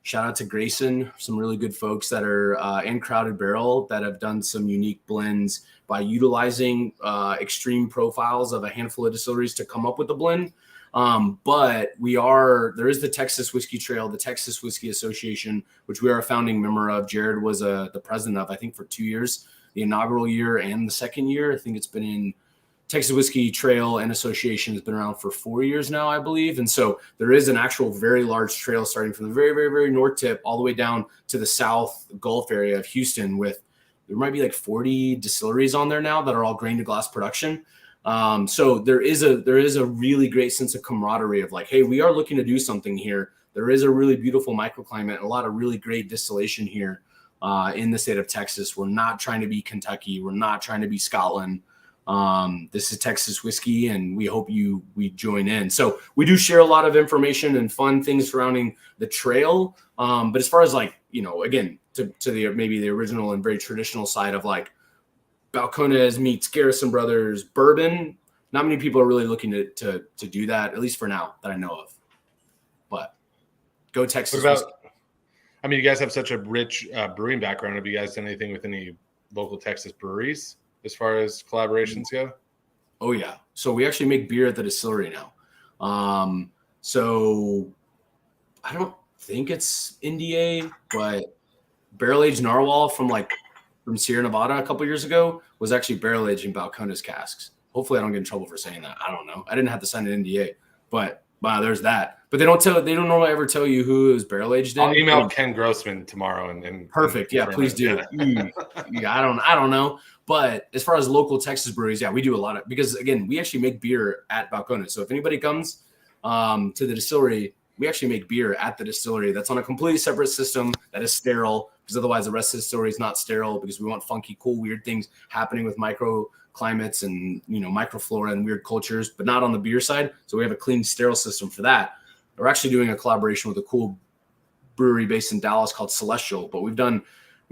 Shout out to Grayson, some really good folks that are and Crowded Barrel that have done some unique blends by utilizing extreme profiles of a handful of distilleries to come up with the blend. But there is the Texas Whiskey Trail, the Texas Whiskey Association, which we are a founding member of. Jared was the president of, I think, for 2 years, the inaugural year and the second year. I think it's been in Texas Whiskey Trail and Association has been around for 4 years now, I believe. And so there is an actual very large trail starting from the very, very, very north tip all the way down to the south Gulf area of Houston there might be like 40 distilleries on there now that are all grain to glass production. So there is a really great sense of camaraderie of like, hey, we are looking to do something here. There is a really beautiful microclimate, a lot of really great distillation here in the state of Texas. We're not trying to be Kentucky. We're not trying to be Scotland. This is Texas whiskey, and we hope we join in. So we do share a lot of information and fun things surrounding the trail. But as far as like, again, to maybe the original and very traditional side of like Balcones meets Garrison Brothers bourbon, not many people are really looking to do that, at least for now, that I know of. But go Texas. You guys have such a rich brewing background. Have you guys done anything with any local Texas breweries as far as collaborations go? Oh yeah. So we actually make beer at the distillery now. So I don't think it's NDA, but barrel aged narwhal from Sierra Nevada a couple years ago was actually barrel aged in Balcones casks. Hopefully I don't get in trouble for saying that. I don't know. I didn't have to sign an NDA, but wow, there's that. But they don't normally ever tell you who it was barrel aged in. I'll email Ken Grossman tomorrow and perfect. Yeah, please do. Yeah, I don't know. But as far as local Texas breweries, yeah, we do a lot of, because again, we actually make beer at Balcones. So if anybody comes to the distillery, we actually make beer at the distillery. That's on a completely separate system that is sterile, because otherwise the rest of the distillery is not sterile, because we want funky, cool, weird things happening with microclimates and microflora and weird cultures, but not on the beer side. So we have a clean, sterile system for that. We're actually doing a collaboration with a cool brewery based in Dallas called Celestial, but we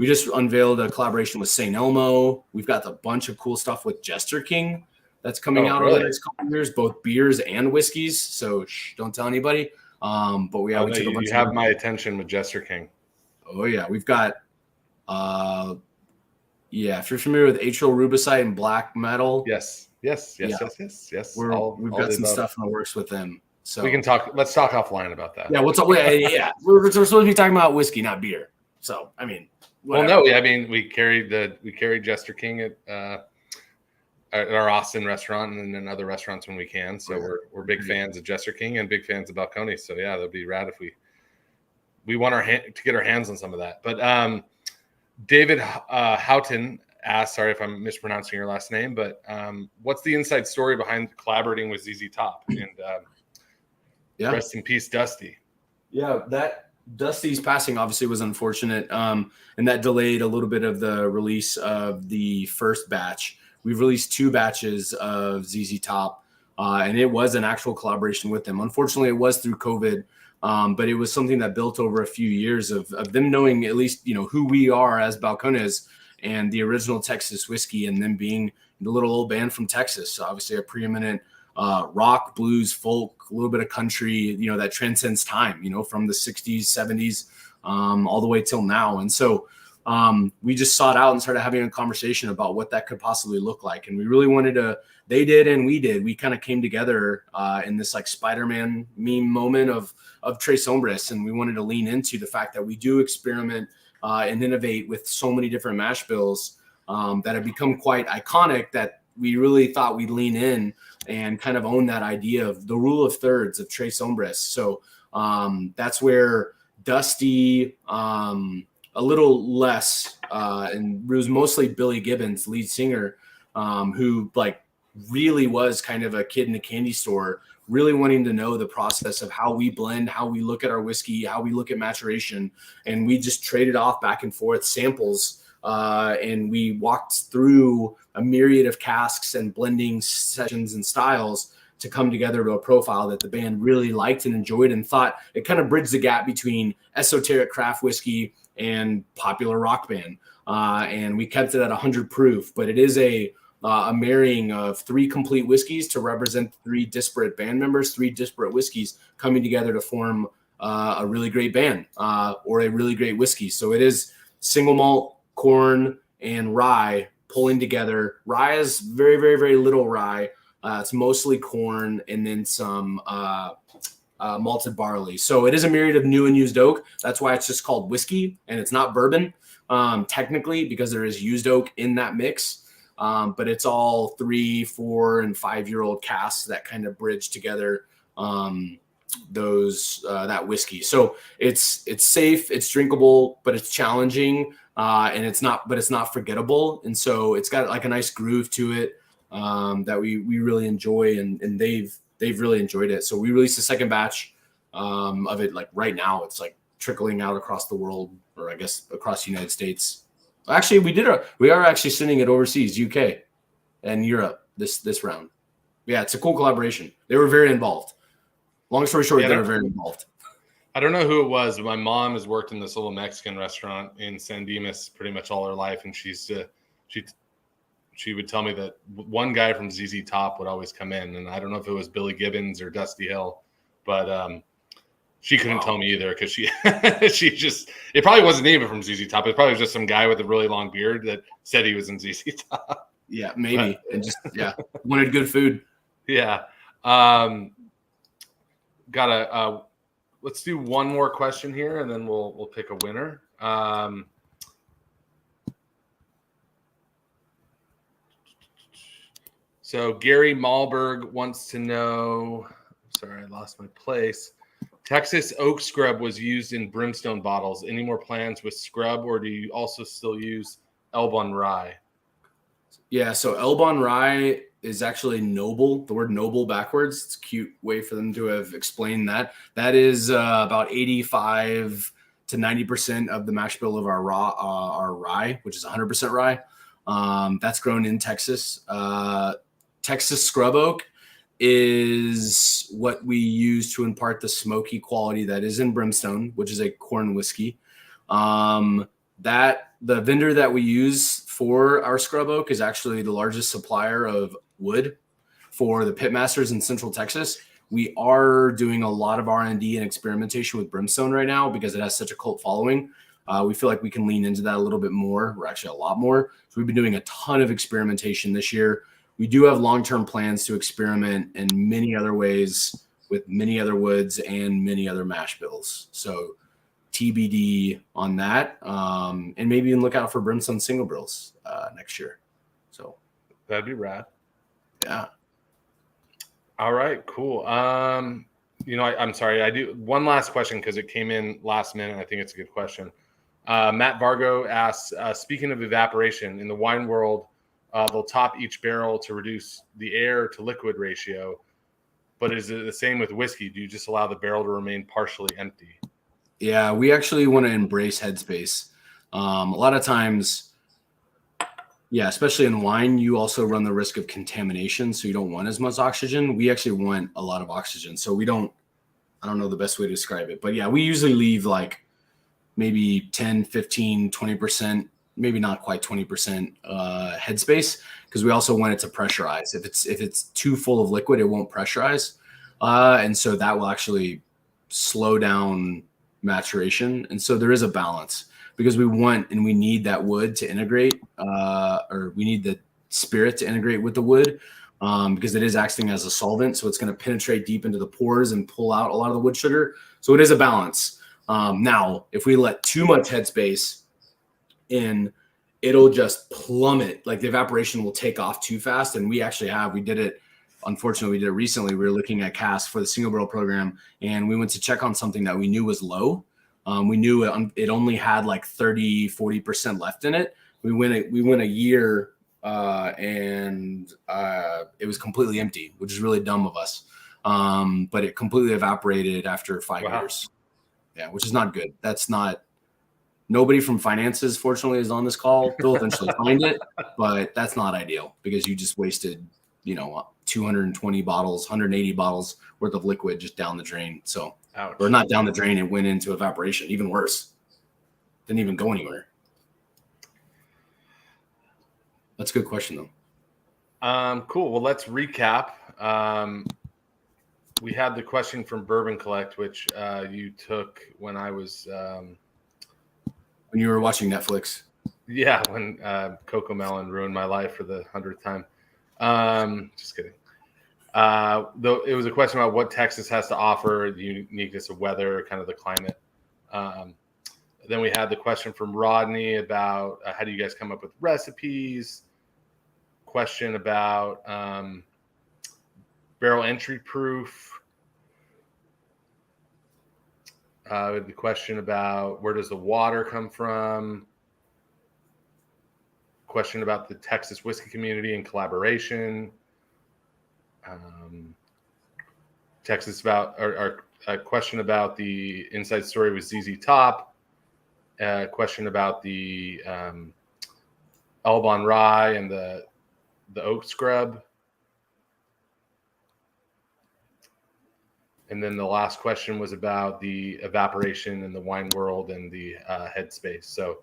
just unveiled a collaboration with St. Elmo. We've got a bunch of cool stuff with Jester King that's coming out over the next couple of years, both beers and whiskeys. So don't tell anybody. But we took a bunch. You have my attention with Jester King. Oh yeah, we've got. If you're familiar with atrial rubicite and black metal. Yes. We've got some stuff in the works with them. So we can talk. Let's talk offline about that. Yeah, we'll talk. Yeah, we're supposed to be talking about whiskey, not beer. So I mean. Whatever. Well, no, we carried Jester King at our Austin restaurant and then other restaurants when we can. So we're big fans of Jester King and big fans of Balcones. So yeah, that'd be rad if we want to get our hands on some of that. But David Houghton asked, sorry if I'm mispronouncing your last name, but what's the inside story behind collaborating with ZZ Top? And rest in peace, Dusty. Yeah, that Dusty's passing obviously was unfortunate, and that delayed a little bit of the release of the first batch. We've released 2 batches of ZZ Top, and it was an actual collaboration with them. Unfortunately, it was through COVID, but it was something that built over a few years of them knowing at least who we are as Balcones and the original Texas whiskey, and them being the little old band from Texas. So obviously a preeminent rock, blues, folk, a little bit of country, you know, that transcends time, you know, from the 60s, 70s, all the way till now. And so we just sought out and started having a conversation about what that could possibly look like. And we really wanted to, they did and we did. We kind of came together in this like Spider-Man meme moment of Tres Hombres. And we wanted to lean into the fact that we do experiment and innovate with so many different mash bills that have become quite iconic, that we really thought we'd lean in and kind of own that idea of the rule of thirds of Tres Hombres. So that's where Dusty, a little less, and it was mostly Billy Gibbons, lead singer, who like really was kind of a kid in a candy store, really wanting to know the process of how we blend, how we look at our whiskey, how we look at maturation. And we just traded off back and forth samples. And we walked through a myriad of casks and blending sessions and styles to come together to a profile that the band really liked and enjoyed, and thought it kind of bridged the gap between esoteric craft whiskey and popular rock band. And we kept it at 100 proof, but it is a marrying of three complete whiskeys to represent three disparate band members, three disparate whiskeys coming together to form a really great band or a really great whiskey. So it is single malt, corn, and rye pulling together. Rye is very, very, very little rye. It's mostly corn and then some malted barley. So it is a myriad of new and used oak. That's why it's just called whiskey and it's not bourbon technically, because there is used oak in that mix. But it's all 3, 4, and 5-year-old casks that kind of bridge together that whiskey. So it's safe, it's drinkable, but it's challenging, and it's not forgettable. And so it's got like a nice groove to it that we really enjoy, and they've really enjoyed it. So we released the second batch of it like right now. It's like trickling out across the world, or I guess across the United States. Actually, we are actually sending it overseas, UK and Europe this round. Yeah, it's a cool collaboration. They were very involved. Long story short, they were very involved. I don't know who it was, but my mom has worked in this little Mexican restaurant in San Dimas pretty much all her life, and she would tell me that one guy from ZZ Top would always come in, and I don't know if it was Billy Gibbons or Dusty Hill, but she couldn't tell me either, because it probably wasn't even from ZZ Top. It probably was just some guy with a really long beard that said he was in ZZ Top. Yeah, maybe. And just, wanted good food. Yeah. Let's do one more question here, and then we'll pick a winner. So Gary Malberg wants to know, sorry, I lost my place. Texas oak scrub was used in brimstone bottles. Any more plans with scrub, or do you also still use Elbon rye? Yeah, so Elbon rye is actually noble. The word noble backwards. It's a cute way for them to have explained that. That is about 85 to 90% of the mash bill of our rye, which is 100% rye. That's grown in Texas. Texas scrub oak is what we use to impart the smoky quality that is in brimstone, which is a corn whiskey. That the vendor that we use for our scrub oak is actually the largest supplier of wood for the pitmasters in Central Texas. We are doing a lot of R&D and experimentation with brimstone right now because it has such a cult following. We feel like we can lean into that a little bit more, or actually a lot more. So we've been doing a ton of experimentation this year. We do have long-term plans to experiment in many other ways with many other woods and many other mash bills. So TBD on that. And maybe even look out for brimstone single bills next year. So that'd be rad. Yeah. All right, cool. I'm sorry. I do one last question because it came in last minute. I think it's a good question. Matt Vargo asks, speaking of evaporation in the wine world, they'll top each barrel to reduce the air to liquid ratio, but is it the same with whiskey? Do you just allow the barrel to remain partially empty? Yeah, we actually want to embrace headspace. A lot of times, especially in wine, you also run the risk of contamination, so you don't want as much oxygen. We actually want a lot of oxygen, so I don't know the best way to describe it, but yeah, we usually leave like maybe 10, 15, 20% maybe not quite 20% headspace, because we also want it to pressurize. If it's too full of liquid, it won't pressurize, and so that will actually slow down maturation. And so there is a balance, because we want and we need that wood to integrate, or we need the spirit to integrate with the wood, because it is acting as a solvent. So it's going to penetrate deep into the pores and pull out a lot of the wood sugar. So it is a balance. Now, if we let too much headspace in, it'll just plummet. Like the evaporation will take off too fast. And we did it. Unfortunately, we did it recently. We were looking at casts for the single barrel program, and we went to check on something that we knew was low. We knew it only had like 40% left in it. We went a year, and it was completely empty, which is really dumb of us. But it completely evaporated after 5 years. Yeah, which is not good. Nobody from finances, fortunately, is on this call. They'll eventually find it, but that's not ideal, because you just wasted, 220 bottles, 180 bottles worth of liquid just down the drain. So, ouch. Or not down the drain, it went into evaporation. Even worse. Didn't even go anywhere. That's a good question, though. Cool. Well, let's recap. We had the question from Bourbon Collect, which you took when I was when you were watching Netflix. Yeah, when Coco Melon ruined my life for the 100th time. Just kidding. Though it was a question about what Texas has to offer, the uniqueness of weather, kind of the climate. Then we had the question from Rodney about how do you guys come up with recipes? Question about barrel entry proof. The question about where does the water come from? Question about the Texas whiskey community and collaboration. Texas about or a question about the inside story with ZZ Top. Question about the Elbon Rye and the oak scrub. And then the last question was about the evaporation in the wine world and the headspace. So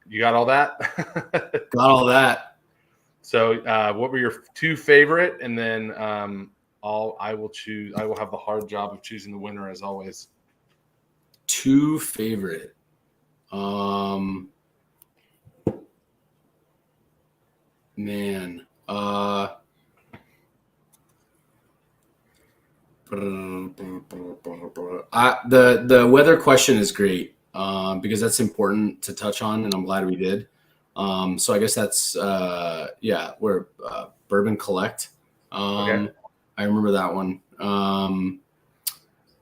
you got all that? Got all that. So what were your two favorite? And then I will have the hard job of choosing the winner, as always. Two favorite. Man. The weather question is great, because that's important to touch on, and I'm glad we did. So I guess that's we're Bourbon Collect. Okay. I remember that one.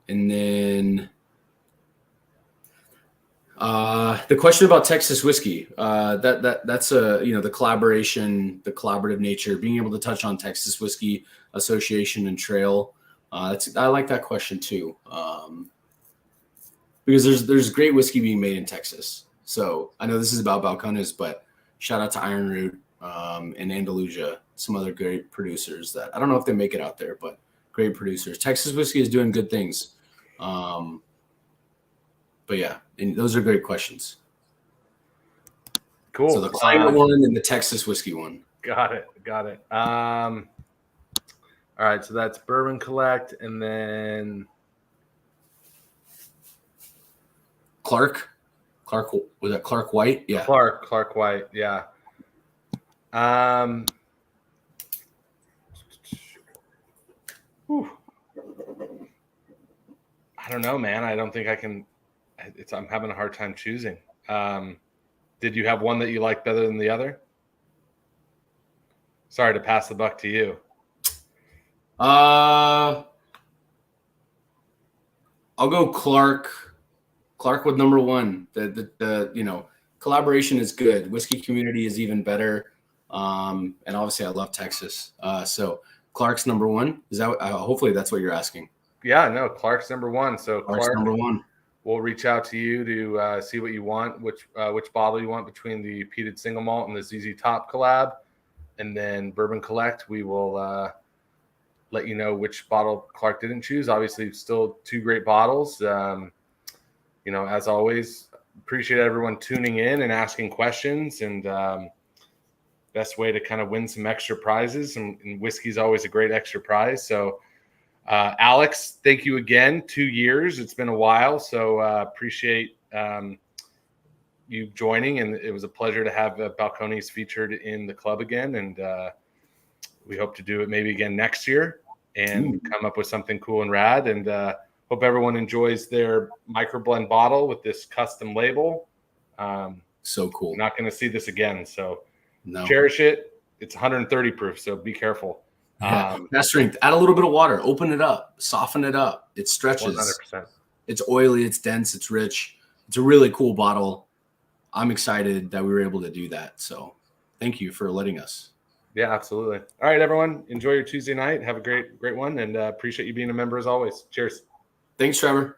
And then the question about Texas whiskey, that's the collaboration, the collaborative nature, being able to touch on Texas Whiskey Association and Trail. I like that question too, because there's great whiskey being made in Texas. So I know this is about Balcones, but shout out to Iron Root and Andalusia, some other great producers that I don't know if they make it out there, but great producers. Texas whiskey is doing good things. But yeah, and those are great questions. Cool. So the climate one and the Texas whiskey one. Got it. All right, so that's Bourbon Collect, and then Clark was that Clark White? Yeah, Clark White. Yeah. Whew. I don't know, man. I don't think I can. I'm having a hard time choosing. Did you have one that you like better than the other? Sorry to pass the buck to you. I'll go Clark with number one. The collaboration is good. Whiskey community is even better. And obviously I love Texas. So Clark's number one. Is that hopefully that's what you're asking? Yeah, no, Clark's number one. So Clark's number one. We'll reach out to you to see what you want, which bottle you want between the peated single malt and the ZZ Top collab, and then Bourbon Collect. We will let you know which bottle Clark didn't choose. Obviously, still two great bottles. As always, appreciate everyone tuning in and asking questions. And best way to kind of win some extra prizes. And whiskey's always a great extra prize. So, Alex, thank you again. 2 years. It's been a while. So appreciate you joining. And it was a pleasure to have Balcones featured in the club again. And we hope to do it maybe again next year and come up with something cool and rad. And hope everyone enjoys their microblend bottle with this custom label. So cool. Not going to see this again. So no. Cherish it. It's 130 proof. So be careful. Best strength. Add a little bit of water. Open it up. Soften it up. It stretches. 100%. It's oily. It's dense. It's rich. It's a really cool bottle. I'm excited that we were able to do that. So thank you for letting us. Yeah, absolutely. All right, everyone. Enjoy your Tuesday night. Have a great one. And appreciate you being a member as always. Cheers. Thanks, Trevor.